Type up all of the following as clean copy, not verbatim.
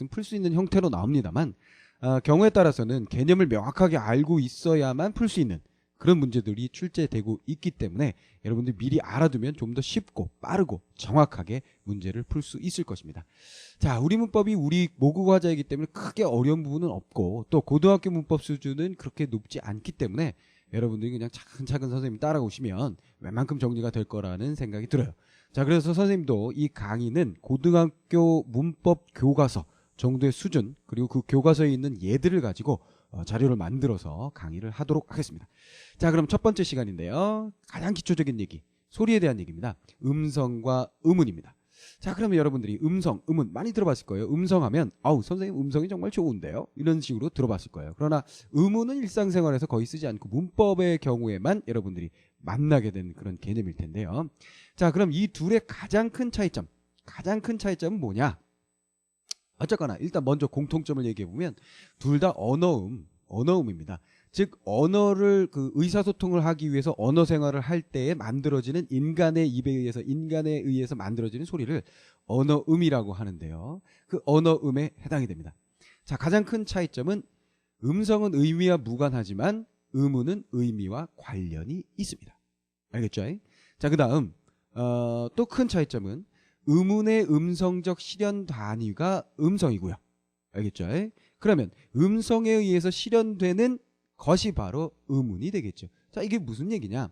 풀 수 있는 형태로 나옵니다만 경우에 따라서는 개념을 명확하게 알고 있어야만 풀 수 있는 그런 문제들이 출제되고 있기 때문에 여러분들 미리 알아두면 좀 더 쉽고 빠르고 정확하게 문제를 풀 수 있을 것입니다. 자, 우리 문법이 우리 모국어 화자이기 때문에 크게 어려운 부분은 없고 또 고등학교 문법 수준은 그렇게 높지 않기 때문에 여러분들이 그냥 차근차근 선생님 따라오시면 웬만큼 정리가 될 거라는 생각이 들어요. 자, 그래서 선생님도 이 강의는 고등학교 문법 교과서 정도의 수준 그리고 그 교과서에 있는 예들을 가지고 자료를 만들어서 강의를 하도록 하겠습니다. 자, 그럼 첫 번째 시간인데요. 가장 기초적인 얘기, 소리에 대한 얘기입니다. 음성과 음운입니다. 자, 그러면 여러분들이 음성, 음운 많이 들어봤을 거예요. 음성하면 아우 선생님 음성이 정말 좋은데요. 이런 식으로 들어봤을 거예요. 그러나 음운은 일상생활에서 거의 쓰지 않고 문법의 경우에만 여러분들이 만나게 된 그런 개념일 텐데요. 자, 그럼 이 둘의 가장 큰 차이점은 뭐냐? 어쨌거나 일단 먼저 공통점을 얘기해 보면 둘 다 언어음입니다. 즉 언어를 그 의사소통을 하기 위해서 언어 생활을 할 때에 만들어지는 인간에 의해서 만들어지는 소리를 언어음이라고 하는데요. 그 언어음에 해당이 됩니다. 자, 가장 큰 차이점은 음성은 의미와 무관하지만 음운은 의미와 관련이 있습니다. 알겠죠? 자, 그다음 또 큰 차이점은 음운의 음성적 실현 단위가 음성이고요. 알겠죠? 그러면 음성에 의해서 실현되는 것이 바로 음운이 되겠죠. 자, 이게 무슨 얘기냐?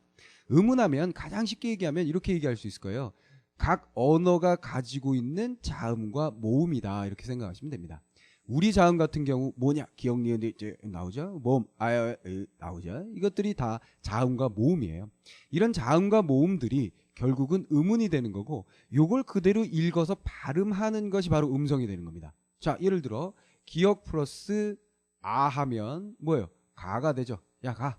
음운하면 가장 쉽게 얘기하면 이렇게 얘기할 수 있을 거예요. 각 언어가 가지고 있는 자음과 모음이다. 이렇게 생각하시면 됩니다. 우리 자음 같은 경우 뭐냐? 기억, 니은, 이제 나오죠? 모음, 나오죠? 이것들이 다 자음과 모음이에요. 이런 자음과 모음들이 결국은 음운이 되는 거고 요걸 그대로 읽어서 발음하는 것이 바로 음성이 되는 겁니다. 자, 예를 들어 기억 플러스 아 하면 뭐예요? 가가 되죠. 야, 가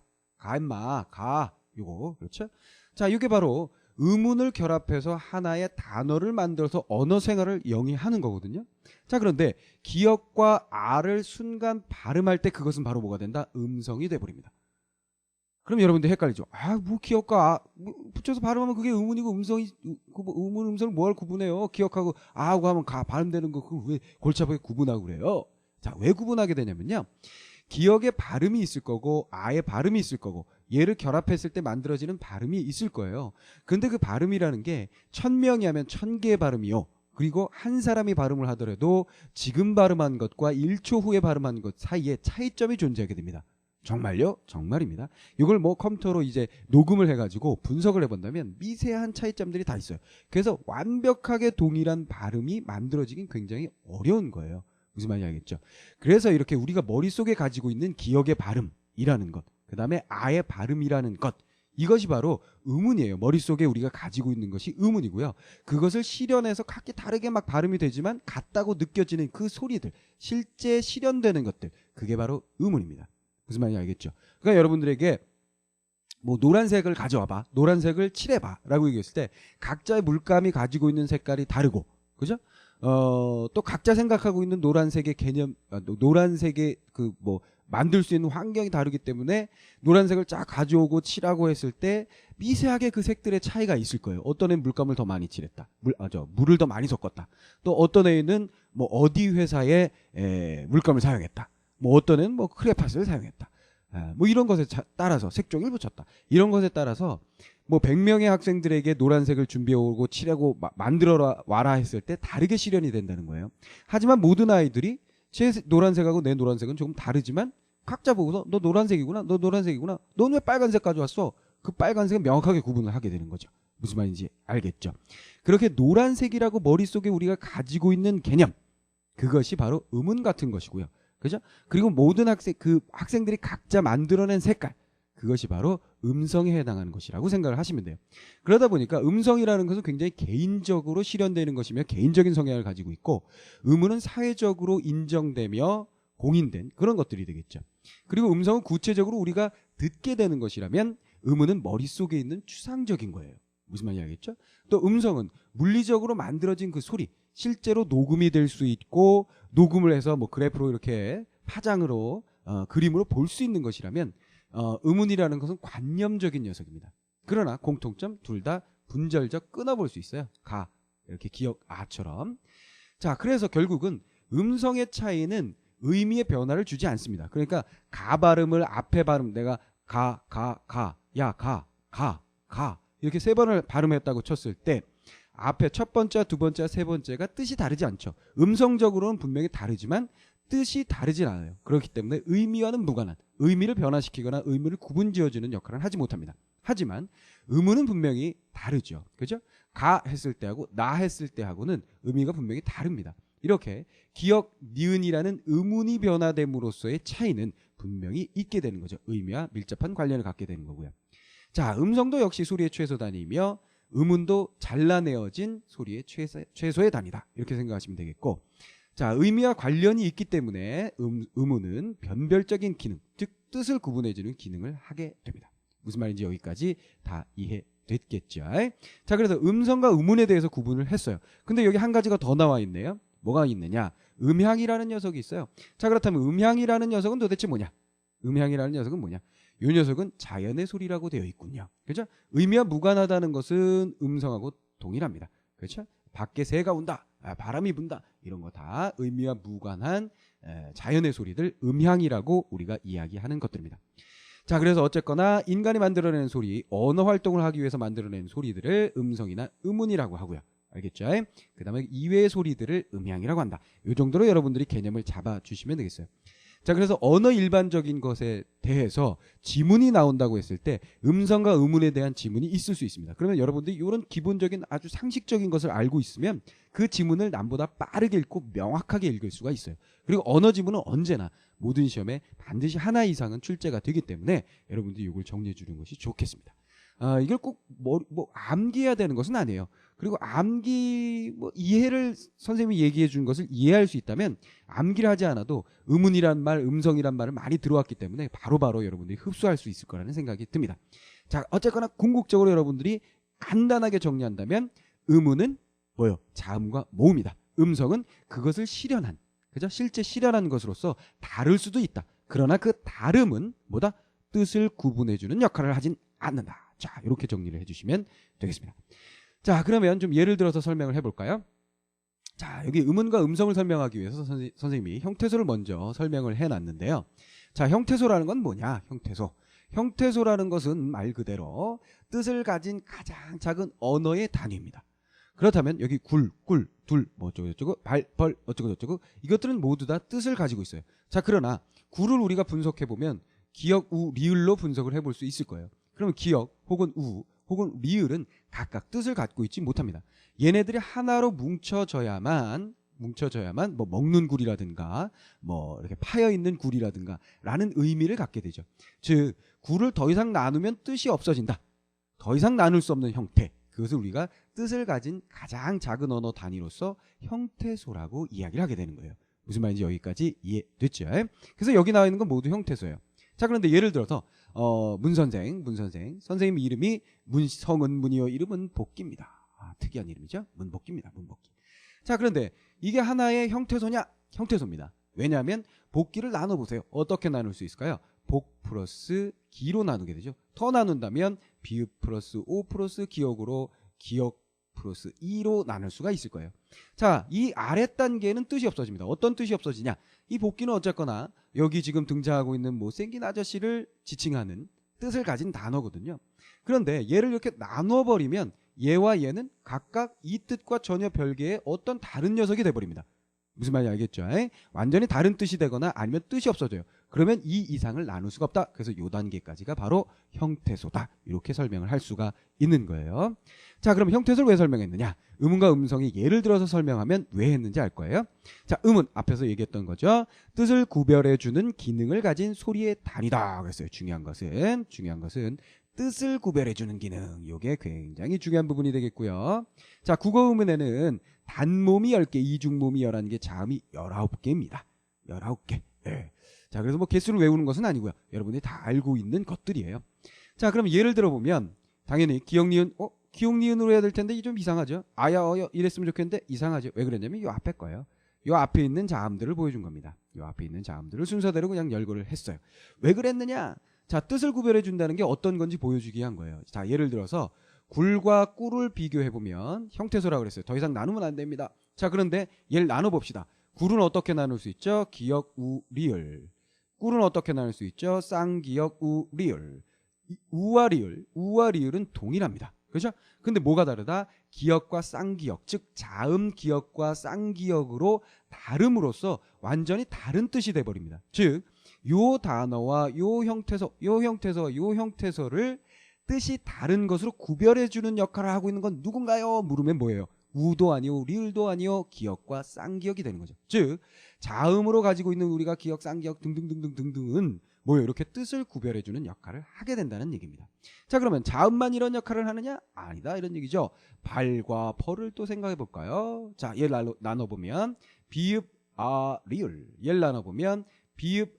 임마, 가. 요거 그렇죠? 자, 이게 바로 음운을 결합해서 하나의 단어를 만들어서 언어 생활을 영위하는 거거든요. 자, 그런데 기억과 아를 순간 발음할 때 그것은 바로 뭐가 된다? 음성이 돼버립니다. 그럼 여러분들 헷갈리죠. 아, 뭐 기억과 아, 뭐 붙여서 발음하면 그게 음운이고 음성이 음운 음성을 뭘 구분해요? 기억하고 아하고 하면 가 발음되는 거 그거 왜 골치 아프게 구분하고 그래요? 자, 왜 구분하게 되냐면요. 기억의 발음이 있을 거고 아의 발음이 있을 거고 얘를 결합했을 때 만들어지는 발음이 있을 거예요. 근데 그 발음이라는 게 1000명이 하면 1000개의 발음이요. 그리고 한 사람이 발음을 하더라도 지금 발음한 것과 1초 후에 발음한 것 사이에 차이점이 존재하게 됩니다. 정말요? 정말입니다. 이걸 뭐 컴퓨터로 이제 녹음을 해가지고 분석을 해본다면 미세한 차이점들이 다 있어요. 그래서 완벽하게 동일한 발음이 만들어지긴 굉장히 어려운 거예요. 무슨 말인지 알겠죠? 그래서 이렇게 우리가 머릿속에 가지고 있는 기억의 발음이라는 것, 그 다음에 아의 발음이라는 것, 이것이 바로 음운이에요. 머릿속에 우리가 가지고 있는 것이 음운이고요. 그것을 실현해서 각기 다르게 막 발음이 되지만 같다고 느껴지는 그 소리들, 실제 실현되는 것들, 그게 바로 음운입니다. 무슨 말인지 알겠죠? 그러니까 여러분들에게 뭐 노란색을 가져와봐, 노란색을 칠해봐 라고 얘기했을 때 각자의 물감이 가지고 있는 색깔이 다르고, 그죠? 또 각자 생각하고 있는 노란색의 개념, 노란색의 그 뭐 만들 수 있는 환경이 다르기 때문에 노란색을 쫙 가져오고 칠하고 했을 때 미세하게 그 색들의 차이가 있을 거예요. 어떤 애는 물감을 더 많이 칠했다, 물을 더 많이 섞었다. 또 어떤 애는 뭐 어디 회사의 물감을 사용했다. 뭐 어떤 애는 뭐 크레파스를 사용했다. 뭐 이런 것에 따라서 색종이를 붙였다. 이런 것에 따라서 뭐 100명의 학생들에게 노란색을 준비해오고 칠하고 만들어 와라 했을 때 다르게 실현이 된다는 거예요. 하지만 모든 아이들이 제 노란색하고 내 노란색은 조금 다르지만 각자 보고서 너 노란색이구나, 너 노란색이구나, 넌 왜 빨간색 가져왔어? 그 빨간색은 명확하게 구분을 하게 되는 거죠. 무슨 말인지 알겠죠? 그렇게 노란색이라고 머릿속에 우리가 가지고 있는 개념, 그것이 바로 음운 같은 것이고요. 그죠? 그리고 모든 학생들이 각자 만들어낸 색깔, 그것이 바로 음성에 해당하는 것이라고 생각을 하시면 돼요. 그러다 보니까 음성이라는 것은 굉장히 개인적으로 실현되는 것이며 개인적인 성향을 가지고 있고, 음운은 사회적으로 인정되며 공인된 그런 것들이 되겠죠. 그리고 음성은 구체적으로 우리가 듣게 되는 것이라면 음운은 머릿속에 있는 추상적인 거예요. 무슨 말인지 알겠죠? 또 음성은 물리적으로 만들어진 그 소리, 실제로 녹음이 될 수 있고 녹음을 해서 뭐 그래프로 이렇게 파장으로 그림으로 볼 수 있는 것이라면 음운이라는 것은 관념적인 녀석입니다. 그러나 공통점 둘 다 분절적 끊어볼 수 있어요. 가 이렇게 기억 아처럼. 자, 그래서 결국은 음성의 차이는 의미의 변화를 주지 않습니다. 그러니까 가 발음을 앞에 발음 내가 야 가 이렇게 세 번을 발음했다고 쳤을 때 앞에 첫 번째와 두 번째와 세 번째가 뜻이 다르지 않죠. 음성적으로는 분명히 다르지만 뜻이 다르진 않아요. 그렇기 때문에 의미와는 무관한 의미를 변화시키거나 의미를 구분지어주는 역할은 하지 못합니다. 하지만 의문은 분명히 다르죠. 그죠? 가 했을 때하고 나 했을 때하고는 의미가 분명히 다릅니다. 이렇게 기역, 니은이라는 의문이 변화됨으로써의 차이는 분명히 있게 되는 거죠. 의미와 밀접한 관련을 갖게 되는 거고요. 자, 음성도 역시 소리의 최소 단위이며 음운도 잘라내어진 소리의 최소의 단위다. 이렇게 생각하시면 되겠고, 자, 의미와 관련이 있기 때문에 음운은 변별적인 기능, 즉 뜻을 구분해주는 기능을 하게 됩니다. 무슨 말인지 여기까지 다 이해됐겠죠? 자, 그래서 음성과 음운에 대해서 구분을 했어요. 근데 여기 한 가지가 더 나와 있네요. 뭐가 있느냐? 음향이라는 녀석이 있어요. 자, 그렇다면 음향이라는 녀석은 도대체 뭐냐? 음향이라는 녀석은 뭐냐? 이 녀석은 자연의 소리라고 되어 있군요. 그렇죠? 의미와 무관하다는 것은 음성하고 동일합니다. 그렇죠? 밖에 새가 운다, 바람이 분다, 이런 거 다 의미와 무관한 자연의 소리들, 음향이라고 우리가 이야기하는 것들입니다. 자, 그래서 어쨌거나 인간이 만들어내는 소리, 언어 활동을 하기 위해서 만들어내는 소리들을 음성이나 음운이라고 하고요. 알겠죠? 그 다음에 이외의 소리들을 음향이라고 한다. 이 정도로 여러분들이 개념을 잡아주시면 되겠어요. 자, 그래서 언어 일반적인 것에 대해서 지문이 나온다고 했을 때 음성과 음운에 대한 지문이 있을 수 있습니다. 그러면 여러분들이 이런 기본적인 아주 상식적인 것을 알고 있으면 그 지문을 남보다 빠르게 읽고 명확하게 읽을 수가 있어요. 그리고 언어 지문은 언제나 모든 시험에 반드시 하나 이상은 출제가 되기 때문에 여러분들이 이걸 정리해 주는 것이 좋겠습니다. 이걸 꼭 암기해야 되는 것은 아니에요. 그리고 암기 이해를 선생님이 얘기해 준 것을 이해할 수 있다면 암기를 하지 않아도 음운이란 말, 음성이란 말을 많이 들어왔기 때문에 바로바로 여러분들이 흡수할 수 있을 거라는 생각이 듭니다. 자, 어쨌거나 궁극적으로 여러분들이 간단하게 정리한다면 음운은 뭐요? 자음과 모음이다. 음성은 그것을 실현한, 그죠? 실제 실현한 것으로서 다를 수도 있다. 그러나 그 다름은 뭐다? 뜻을 구분해주는 역할을 하진 않는다. 자, 이렇게 정리를 해주시면 되겠습니다. 자, 그러면 좀 예를 들어서 설명을 해볼까요? 자, 여기 음운과 음성을 설명하기 위해서 선생님이 형태소를 먼저 설명을 해놨는데요. 자, 형태소라는 건 뭐냐? 형태소. 형태소라는 것은 말 그대로 뜻을 가진 가장 작은 언어의 단위입니다. 그렇다면 여기 굴, 둘, 뭐 어쩌고 발, 벌, 어쩌고 저쩌고 이것들은 모두 다 뜻을 가지고 있어요. 자, 그러나 굴을 우리가 분석해보면 기역, 우, 리을로 분석을 해볼 수 있을 거예요. 그러면 기역 혹은 우 혹은 리을은 각각 뜻을 갖고 있지 못합니다. 얘네들이 하나로 뭉쳐져야만 뭐 먹는 굴이라든가 뭐 이렇게 파여 있는 굴이라든가 라는 의미를 갖게 되죠. 즉 굴을 더 이상 나누면 뜻이 없어진다. 더 이상 나눌 수 없는 형태. 그것을 우리가 뜻을 가진 가장 작은 언어 단위로서 형태소라고 이야기를 하게 되는 거예요. 무슨 말인지 여기까지 이해됐죠? 그래서 여기 나와 있는 건 모두 형태소예요. 자, 그런데 예를 들어서 선생님 이름이 성은문이요. 이름은 복기입니다. 특이한 이름이죠. 문복기입니다. 문복기. 자, 그런데 이게 하나의 형태소냐? 형태소입니다. 왜냐하면 복기를 나눠보세요. 어떻게 나눌 수 있을까요? 복 플러스 기로 나누게 되죠. 더 나눈다면 비읍 플러스 오 플러스 기역으로 기역 플러스 2로 나눌 수가 있을 거예요. 자, 이 아래 단계는 뜻이 없어집니다. 어떤 뜻이 없어지냐? 이 복기는 어쨌거나 여기 지금 등장하고 있는 못생긴 아저씨를 지칭하는 뜻을 가진 단어거든요. 그런데 얘를 이렇게 나눠버리면 얘와 얘는 각각 이 뜻과 전혀 별개의 어떤 다른 녀석이 돼버립니다. 무슨 말인지 알겠죠? 완전히 다른 뜻이 되거나 아니면 뜻이 없어져요. 그러면 이 이상을 나눌 수가 없다. 그래서 이 단계까지가 바로 형태소다. 이렇게 설명을 할 수가 있는 거예요. 자, 그럼 형태소를 왜 설명했느냐? 음운과 음성이 예를 들어서 설명하면 왜 했는지 알 거예요. 자, 음은 앞에서 얘기했던 거죠. 뜻을 구별해주는 기능을 가진 소리의 단위다. 그랬어요. 중요한 것은 뜻을 구별해주는 기능. 이게 굉장히 중요한 부분이 되겠고요. 자, 국어 음운에는 단모음이 10개, 이중모음이 11개, 자음이 19개입니다. 19개. 네. 자, 그래서 뭐 개수를 외우는 것은 아니고요. 여러분들이 다 알고 있는 것들이에요. 자, 그럼 예를 들어보면 당연히 기역, 니은, 기역, 니은으로 해야 될 텐데 이 좀 이상하죠. 아야, 어여 이랬으면 좋겠는데 이상하죠. 왜 그랬냐면 이 앞에 거예요. 이 앞에 있는 자음들을 보여준 겁니다. 이 앞에 있는 자음들을 순서대로 그냥 열거를 했어요. 왜 그랬느냐? 자, 뜻을 구별해 준다는 게 어떤 건지 보여주기 위한 거예요. 자, 예를 들어서 굴과 꿀을 비교해보면 형태소라고 그랬어요. 더 이상 나누면 안 됩니다. 자, 그런데 얘를 나눠봅시다. 굴은 어떻게 나눌 수 있죠? 기역, 우, 리을. 꿀은 어떻게 나눌 수 있죠? 쌍기역, 우, 리을. 우와 리을은 동일합니다. 그렇죠? 근데 뭐가 다르다? 기역과 쌍기역, 즉 자음 기역과 쌍기역으로 다름으로써 완전히 다른 뜻이 돼버립니다. 즉, 요 단어와 요 형태서를 뜻이 다른 것으로 구별해주는 역할을 하고 있는 건 누군가요? 물으면 뭐예요? 우도 아니요, 리을도 아니요, 기역과 쌍기역이 되는 거죠. 즉, 자음으로 가지고 있는 우리가 기역, 쌍기역 등등등등등등은 뭐예요? 이렇게 뜻을 구별해주는 역할을 하게 된다는 얘기입니다. 자, 그러면 자음만 이런 역할을 하느냐? 아니다, 이런 얘기죠. 발과 벌을 또 생각해 볼까요? 자, 얘를 나눠보면 비읍, 아, 리을. 얘를 나눠보면 비읍,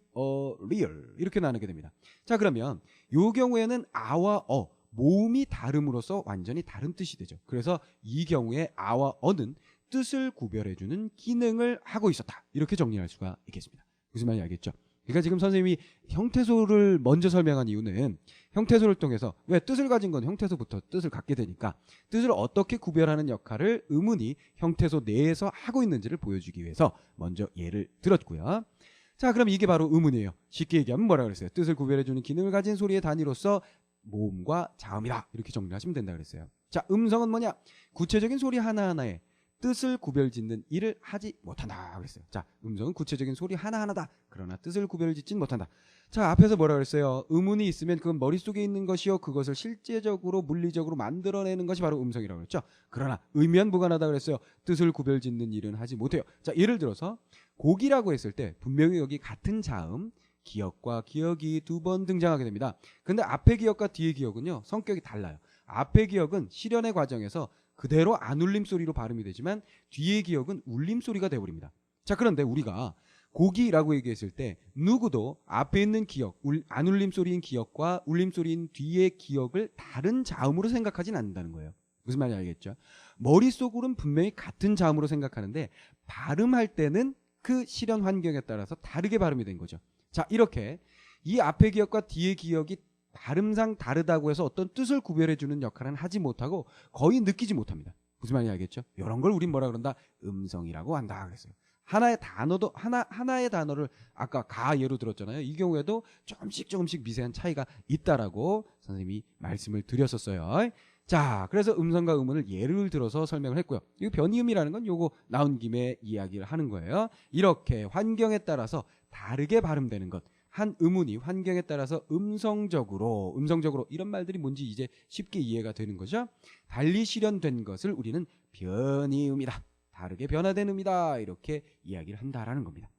리을. 이렇게 나누게 됩니다. 자, 그러면 요 경우에는 아와 모음이 다름으로써 완전히 다른 뜻이 되죠. 그래서 이 경우에 아와 어는 뜻을 구별해주는 기능을 하고 있었다. 이렇게 정리할 수가 있겠습니다. 무슨 말인지 알겠죠? 그러니까 지금 선생님이 형태소를 먼저 설명한 이유는 형태소를 통해서 왜 뜻을 가진 건 형태소부터 뜻을 갖게 되니까 뜻을 어떻게 구별하는 역할을 음운이 형태소 내에서 하고 있는지를 보여주기 위해서 먼저 예를 들었고요. 자, 그럼 이게 바로 음운이에요. 쉽게 얘기하면 뭐라 그랬어요? 뜻을 구별해주는 기능을 가진 소리의 단위로서 모음과 자음이다. 이렇게 정리하시면 된다 그랬어요. 자, 음성은 뭐냐? 구체적인 소리 하나하나에 뜻을 구별짓는 일을 하지 못한다 그랬어요. 자, 음성은 구체적인 소리 하나하나다. 그러나 뜻을 구별짓진 못한다. 자, 앞에서 뭐라 그랬어요? 음운이 있으면 그건 머릿속에 있는 것이요, 그것을 실제적으로 물리적으로 만들어내는 것이 바로 음성이라고 그랬죠. 그러나 의미한 무관하다 그랬어요. 뜻을 구별짓는 일은 하지 못해요. 자, 예를 들어서 곡이라고 했을 때 분명히 여기 같은 자음 기역과 기역이 두 번 등장하게 됩니다. 근데 앞의 기역과 뒤의 기역은요, 성격이 달라요. 앞의 기역은 실현의 과정에서 그대로 안 울림 소리로 발음이 되지만 뒤의 기역은 울림 소리가 되어버립니다. 자, 그런데 우리가 고기라고 얘기했을 때 누구도 앞에 있는 기역, 안 울림 소리인 기역과 울림 소리인 뒤의 기역을 다른 자음으로 생각하진 않는다는 거예요. 무슨 말인지 알겠죠? 머릿속으로는 분명히 같은 자음으로 생각하는데 발음할 때는 그 실현 환경에 따라서 다르게 발음이 된 거죠. 자, 이렇게 이 앞의 기역과 뒤의 기역이 발음상 다르다고 해서 어떤 뜻을 구별해주는 역할은 하지 못하고 거의 느끼지 못합니다. 무슨 말인지 알겠죠? 이런 걸 우린 뭐라 그런다? 음성이라고 한다 그랬어요. 하나의 단어를 아까 가 예로 들었잖아요. 이 경우에도 조금씩 미세한 차이가 있다라고 선생님이 말씀을 드렸었어요. 자, 그래서 음성과 음운을 예를 들어서 설명을 했고요. 이 변이음이라는 건 요거 나온 김에 이야기를 하는 거예요. 이렇게 환경에 따라서 다르게 발음되는 것. 한 음운이 환경에 따라서 음성적으로 이런 말들이 뭔지 이제 쉽게 이해가 되는 거죠. 달리 실현된 것을 우리는 변이음이다. 다르게 변화된 음이다. 이렇게 이야기를 한다라는 겁니다.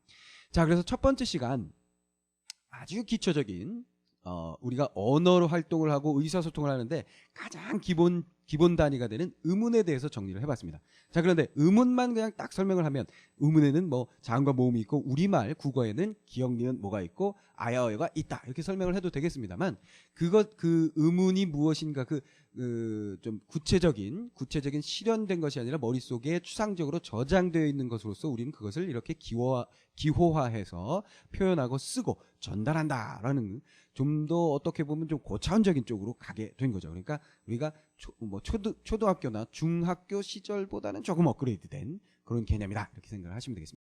자, 그래서 첫 번째 시간 아주 기초적인 우리가 언어로 활동을 하고 의사소통을 하는데 가장 기본 단위가 되는 음운에 대해서 정리를 해봤습니다. 자, 그런데 음운만 그냥 딱 설명을 하면 음운에는 뭐 자음과 모음이 있고 우리말 국어에는 기역, 니은, 뭐가 있고 아야, 어가 있다 이렇게 설명을 해도 되겠습니다만 그 음운이 무엇인가 좀 구체적인 실현된 것이 아니라 머릿속에 추상적으로 저장되어 있는 것으로서 우리는 그것을 이렇게 기호화해서 표현하고 쓰고 전달한다라는 좀 더 어떻게 보면 좀 고차원적인 쪽으로 가게 된 거죠. 그러니까 우리가 초등학교나 중학교 시절보다는 조금 업그레이드된 그런 개념이다 이렇게 생각을 하시면 되겠습니다.